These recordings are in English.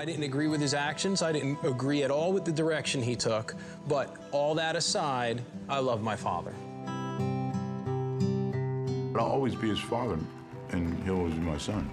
I didn't agree with his actions. I didn't agree at all with the direction he took. But all that aside, I love my father. I'll always be his father, and he'll always be my son.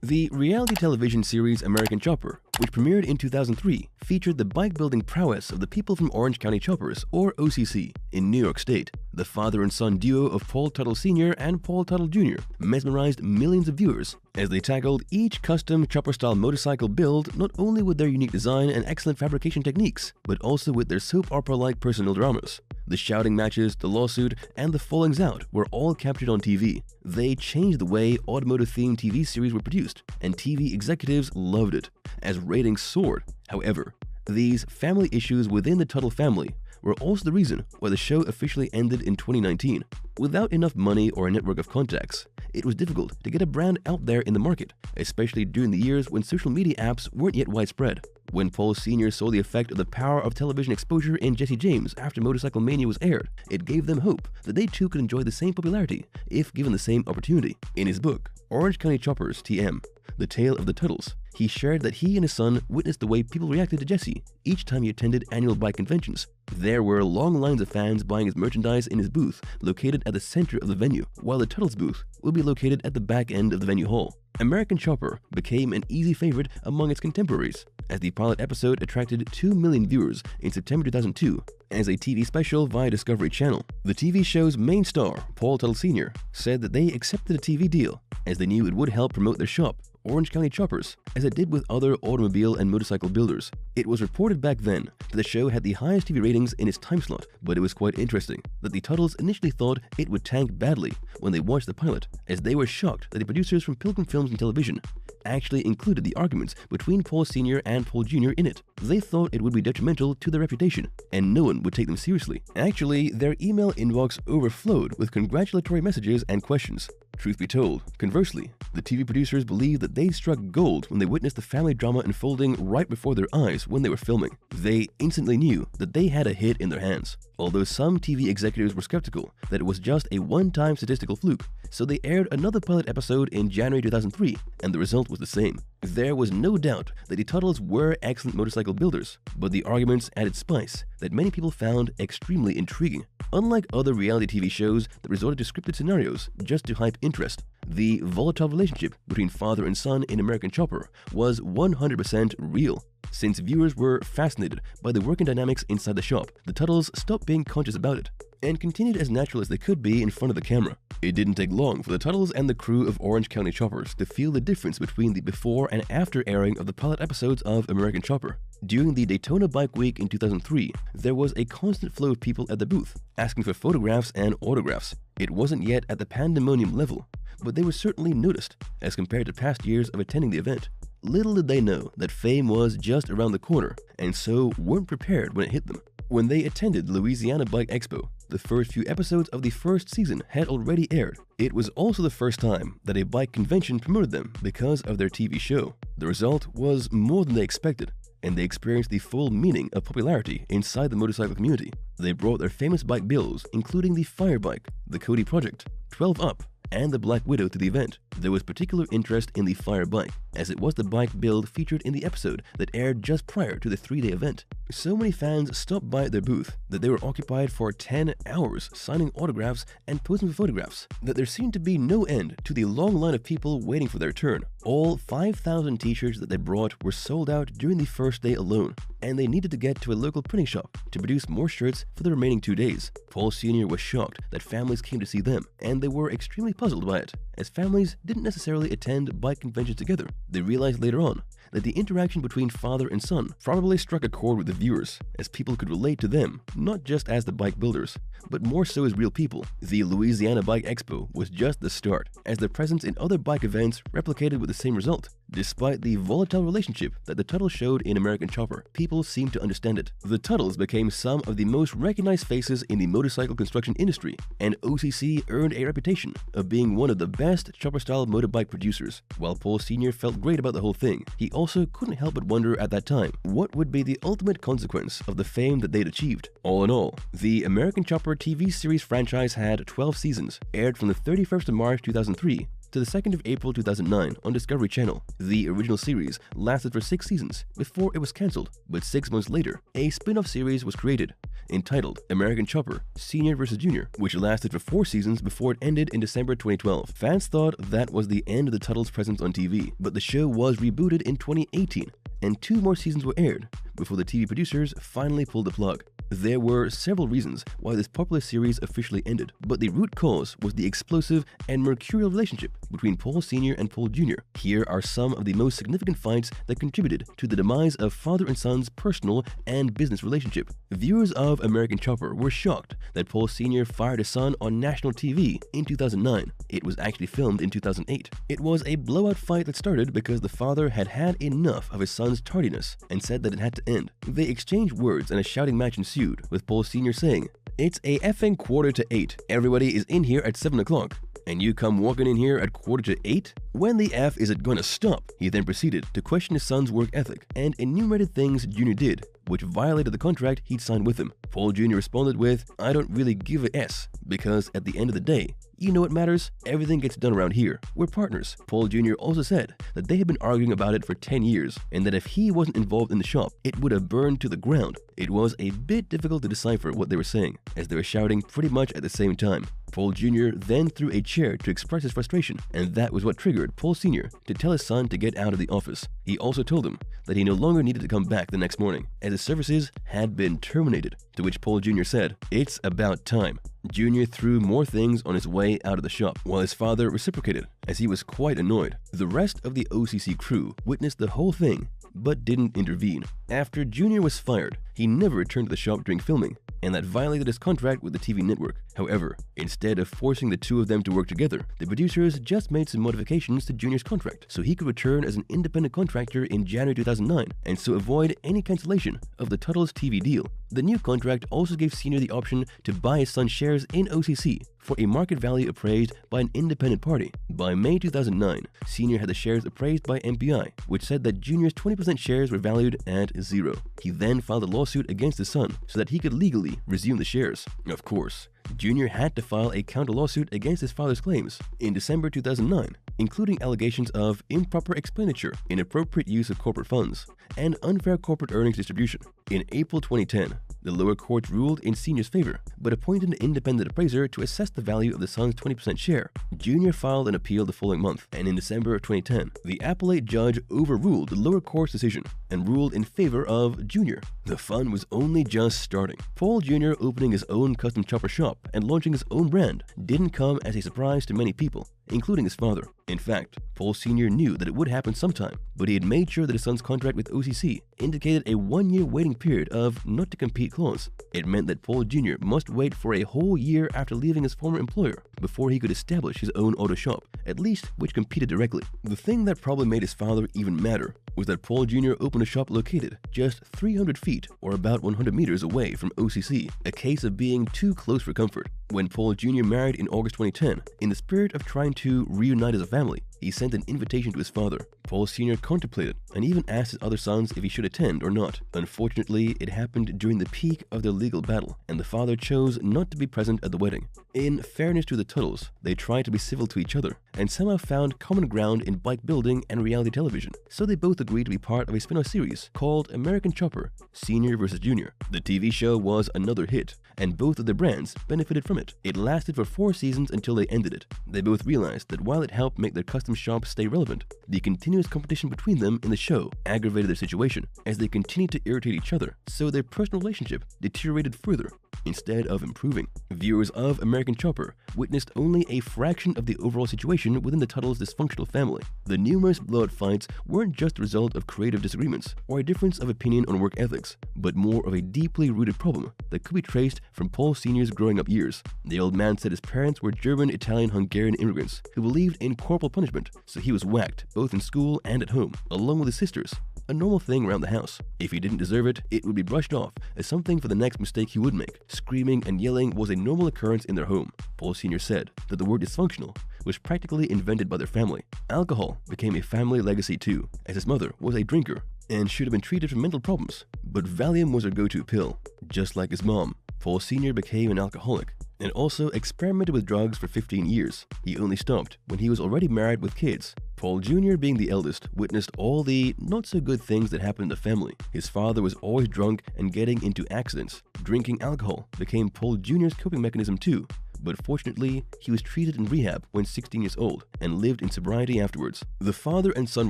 The reality television series American Chopper, which premiered in 2003, featured the bike-building prowess of the people from Orange County Choppers, or OCC, in New York State. The father and son duo of Paul Teutul Sr. and Paul Teutul Jr. mesmerized millions of viewers as they tackled each custom chopper-style motorcycle build not only with their unique design and excellent fabrication techniques, but also with their soap opera-like personal dramas. The shouting matches, the lawsuit, and the fallings out were all captured on TV. They changed the way automotive-themed TV series were produced, and TV executives loved it, as ratings soared. However, these family issues within the Tuttle family were also the reason why the show officially ended in 2019. Without enough money or a network of contacts, it was difficult to get a brand out there in the market, especially during the years when social media apps weren't yet widespread. When Paul Sr. saw the effect of the power of television exposure in Jesse James after Motorcycle Mania was aired, it gave them hope that they too could enjoy the same popularity if given the same opportunity. In his book, Orange County Choppers, TM, The Tale of the Tuttles, he shared that he and his son witnessed the way people reacted to Jesse each time he attended annual bike conventions. There were long lines of fans buying his merchandise in his booth, located at the center of the venue, while the Tuttle's booth will be located at the back end of the venue hall. American Chopper became an easy favorite among its contemporaries, as the pilot episode attracted 2 million viewers in September 2002 as a TV special via Discovery Channel. The TV show's main star, Paul Teutul Sr., said that they accepted a TV deal as they knew it would help promote their shop, Orange County Choppers, as it did with other automobile and motorcycle builders. It was reported back then that the show had the highest TV ratings in its time slot, but it was quite interesting that the Tuttles initially thought it would tank badly when they watched the pilot, as they were shocked that the producers from Pilgrim Films and Television actually included the arguments between Paul Sr. and Paul Jr. in it. They thought it would be detrimental to their reputation, and no one would take them seriously. Actually, their email inbox overflowed with congratulatory messages and questions. Truth be told, conversely, the TV producers believed that they struck gold when they witnessed the family drama unfolding right before their eyes when they were filming. They instantly knew that they had a hit in their hands, although some TV executives were skeptical that it was just a one-time statistical fluke, so they aired another pilot episode in January 2003, and the result was the same. There was no doubt that the Tuttles were excellent motorcycle builders, but the arguments added spice that many people found extremely intriguing. Unlike other reality TV shows that resorted to scripted scenarios just to hype interest, the volatile relationship between father and son in American Chopper was 100% real. Since viewers were fascinated by the working dynamics inside the shop, the Tuttles stopped being conscious about it and continued as natural as they could be in front of the camera. It didn't take long for the Tuttles and the crew of Orange County Choppers to feel the difference between the before and after airing of the pilot episodes of American Chopper. During the Daytona Bike Week in 2003, there was a constant flow of people at the booth, asking for photographs and autographs. It wasn't yet at the pandemonium level, but they were certainly noticed as compared to past years of attending the event. Little did they know that fame was just around the corner, and so weren't prepared when it hit them. When they attended Louisiana Bike Expo, the first few episodes of the first season had already aired. It was also the first time that a bike convention promoted them because of their TV show. The result was more than they expected, and they experienced the full meaning of popularity inside the motorcycle community. They brought their famous bike builds, including the Fire Bike, the Cody Project, 12 Up, and the Black Widow to the event. There was particular interest in the Fire Bike, as it was the bike build featured in the episode that aired just prior to the 3-day event. So many fans stopped by at their booth that they were occupied for 10 hours signing autographs and posing for photographs that there seemed to be no end to the long line of people waiting for their turn. All 5,000 t-shirts that they brought were sold out during the first day alone, and they needed to get to a local printing shop to produce more shirts for the remaining 2 days. Paul Sr. was shocked that families came to see them, and they were extremely puzzled by it, as families didn't necessarily attend bike conventions together. They realized later on that the interaction between father and son probably struck a chord with the viewers, as people could relate to them, not just as the bike builders, but more so as real people. The Louisiana Bike Expo was just the start, as their presence in other bike events replicated with the same result. Despite the volatile relationship that the Tuttle showed in American Chopper, people seemed to understand it. The Tuttles became some of the most recognized faces in the motorcycle construction industry, and OCC earned a reputation of being one of the best chopper-style motorbike producers. While Paul Sr. felt great about the whole thing, he also couldn't help but wonder at that time what would be the ultimate consequence of the fame that they'd achieved. All in all, the American Chopper TV series franchise had 12 seasons, aired from the 31st of March 2003 to the 2nd of April 2009 on Discovery Channel. The original series lasted for 6 seasons before it was cancelled, but 6 months later, a spin-off series was created entitled American Chopper Sr. vs. Jr., which lasted for 4 seasons before it ended in December 2012. Fans thought that was the end of the Tuttle's presence on TV, but the show was rebooted in 2018, and 2 more seasons were aired before the TV producers finally pulled the plug. There were several reasons why this popular series officially ended, but the root cause was the explosive and mercurial relationship between Paul Sr. and Paul Jr. Here are some of the most significant fights that contributed to the demise of father and son's personal and business relationship. Viewers of American Chopper were shocked that Paul Sr. fired his son on national TV in 2009. It was actually filmed in 2008. It was a blowout fight that started because the father had had enough of his son's tardiness and said that it had to end. They exchanged words and a shouting match ensued, with Paul Sr. saying, "It's a effing 7:45. Everybody is in here at 7 o'clock. And you come walking in here at 7:45? When the F is it gonna stop?" He then proceeded to question his son's work ethic and enumerated things Jr. did, which violated the contract he'd signed with him. Paul Jr. responded with, "I don't really give a S, because at the end of the day, you know what matters? Everything gets done around here. We're partners." Paul Jr. also said that they had been arguing about it for 10 years, and that if he wasn't involved in the shop, it would have burned to the ground. It was a bit difficult to decipher what they were saying, as they were shouting pretty much at the same time. Paul Jr. then threw a chair to express his frustration, and that was what triggered Paul Sr. to tell his son to get out of the office. He also told him that he no longer needed to come back the next morning, as his services had been terminated, to which Paul Jr. said, "It's about time." Jr. threw more things on his way out of the shop, while his father reciprocated, as he was quite annoyed. The rest of the OCC crew witnessed the whole thing, but didn't intervene. After Jr. was fired, he never returned to the shop during filming, and that violated his contract with the TV network. However, instead of forcing the two of them to work together, the producers just made some modifications to Jr.'s contract so he could return as an independent contractor in January 2009, and so avoid any cancellation of the Tuttle's TV deal. The new contract also gave Sr. the option to buy his son's shares in OCC for a market value appraised by an independent party. By May 2009, Sr. had the shares appraised by MPI, which said that Jr.'s 20% shares were valued at 0. He then filed a lawsuit against his son so that he could legally resume the shares. Of course, Jr. had to file a counter lawsuit against his father's claims in December 2009, including allegations of improper expenditure, inappropriate use of corporate funds, and unfair corporate earnings distribution. In April 2010, the lower court ruled in Sr.'s favor, but appointed an independent appraiser to assess the value of the son's 20% share. Jr. filed an appeal the following month, and in December of 2010, the appellate judge overruled the lower court's decision and ruled in favor of Jr. The fun was only just starting. Paul Jr. opening his own custom chopper shop and launching his own brand didn't come as a surprise to many people, including his father. In fact, Paul Sr. knew that it would happen sometime, but he had made sure that his son's contract with OCC indicated a 1-year waiting period of not to compete clause. It meant that Paul Jr. must wait for a whole year after leaving his former employer before he could establish his own auto shop, at least which competed directly. The thing that probably made his father even madder was that Paul Jr. opened a shop located just 300 feet or about 100 meters away from OCC, a case of being too close for comfort. When Paul Jr. married in August 2010, in the spirit of trying to reunite as a family, he sent an invitation to his father. Paul Sr. contemplated and even asked his other sons if he should attend or not. Unfortunately, it happened during the peak of their legal battle, and the father chose not to be present at the wedding. In fairness to the Tuttles, they tried to be civil to each other and somehow found common ground in bike building and reality television, so they both agreed to be part of a spin-off series called American Chopper Sr. vs. Jr. The TV show was another hit, and both of their brands benefited from it. It lasted for 4 seasons until they ended it. They both realized that while it helped make their custom shops stay relevant, the continuous competition between them in the show aggravated their situation as they continued to irritate each other, so their personal relationship deteriorated further instead of improving. Viewers of American Chopper witnessed only a fraction of the overall situation within the Tuttle's dysfunctional family. The numerous blowout fights weren't just the result of creative disagreements or a difference of opinion on work ethics, but more of a deeply rooted problem that could be traced from Paul Sr.'s growing up years. The old man said his parents were German, Italian, Hungarian immigrants who believed in corporal punishment, so he was whacked both in school and at home, along with his sisters. A normal thing around the house. If he didn't deserve it, it would be brushed off as something for the next mistake he would make. Screaming and yelling was a normal occurrence in their home. Paul Sr. said that the word dysfunctional was practically invented by their family. Alcohol became a family legacy too, as his mother was a drinker and should have been treated for mental problems, but Valium was her go-to pill. Just like his mom, Paul Sr. became an alcoholic and also experimented with drugs for 15 years. He only stopped when he was already married with kids. Paul Jr., being the eldest, witnessed all the not-so-good things that happened in the family. His father was always drunk and getting into accidents. Drinking alcohol became Paul Jr.'s coping mechanism too, but fortunately, he was treated in rehab when 16 years old and lived in sobriety afterwards. The father and son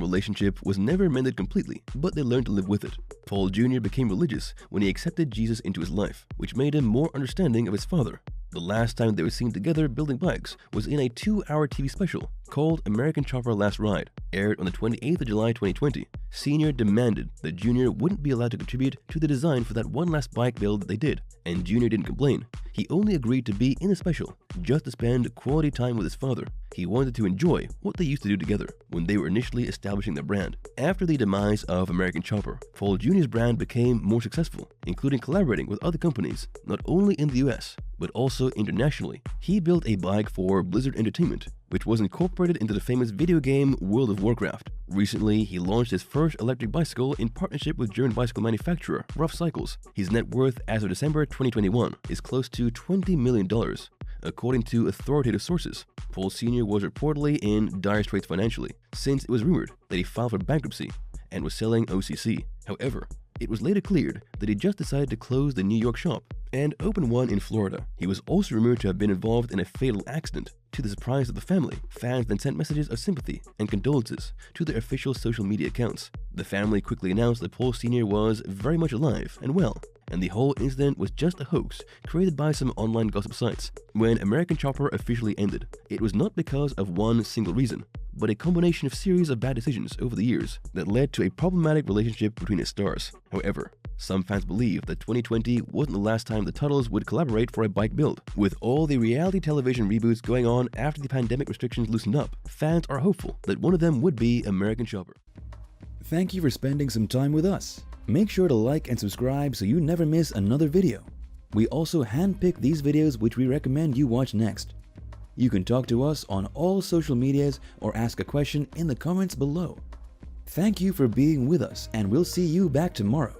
relationship was never mended completely, but they learned to live with it. Paul Jr. became religious when he accepted Jesus into his life, which made him more understanding of his father. The last time they were seen together building bikes was in a 2-hour TV special called American Chopper Last Ride, aired on the 28th of July 2020. Sr. demanded that Jr. wouldn't be allowed to contribute to the design for that one last bike build that they did, and Jr. didn't complain. He only agreed to be in the special just to spend quality time with his father. He wanted to enjoy what they used to do together when they were initially establishing their brand. After the demise of American Chopper, Paul Jr.'s brand became more successful, including collaborating with other companies, not only in the US, but also internationally. He built a bike for Blizzard Entertainment, which was incorporated into the famous video game World of Warcraft. Recently, he launched his first electric bicycle in partnership with German bicycle manufacturer Rough Cycles. His net worth as of December 2021 is close to $20 million. According to authoritative sources, Paul Sr. was reportedly in dire straits financially, since it was rumored that he filed for bankruptcy and was selling OCC. However, it was later cleared that he just decided to close the New York shop and open one in Florida. He was also rumored to have been involved in a fatal accident. To the surprise of the family, fans then sent messages of sympathy and condolences to their official social media accounts. The family quickly announced that Paul Sr. was very much alive and well, and the whole incident was just a hoax created by some online gossip sites. When American Chopper officially ended, it was not because of one single reason, but a combination of series of bad decisions over the years that led to a problematic relationship between its stars. However, some fans believe that 2020 wasn't the last time the Tuttles would collaborate for a bike build. With all the reality television reboots going on after the pandemic restrictions loosened up, fans are hopeful that one of them would be American Chopper. Thank you for spending some time with us. Make sure to like and subscribe so you never miss another video. We also handpick these videos which we recommend you watch next. You can talk to us on all social medias or ask a question in the comments below. Thank you for being with us, and we'll see you back tomorrow.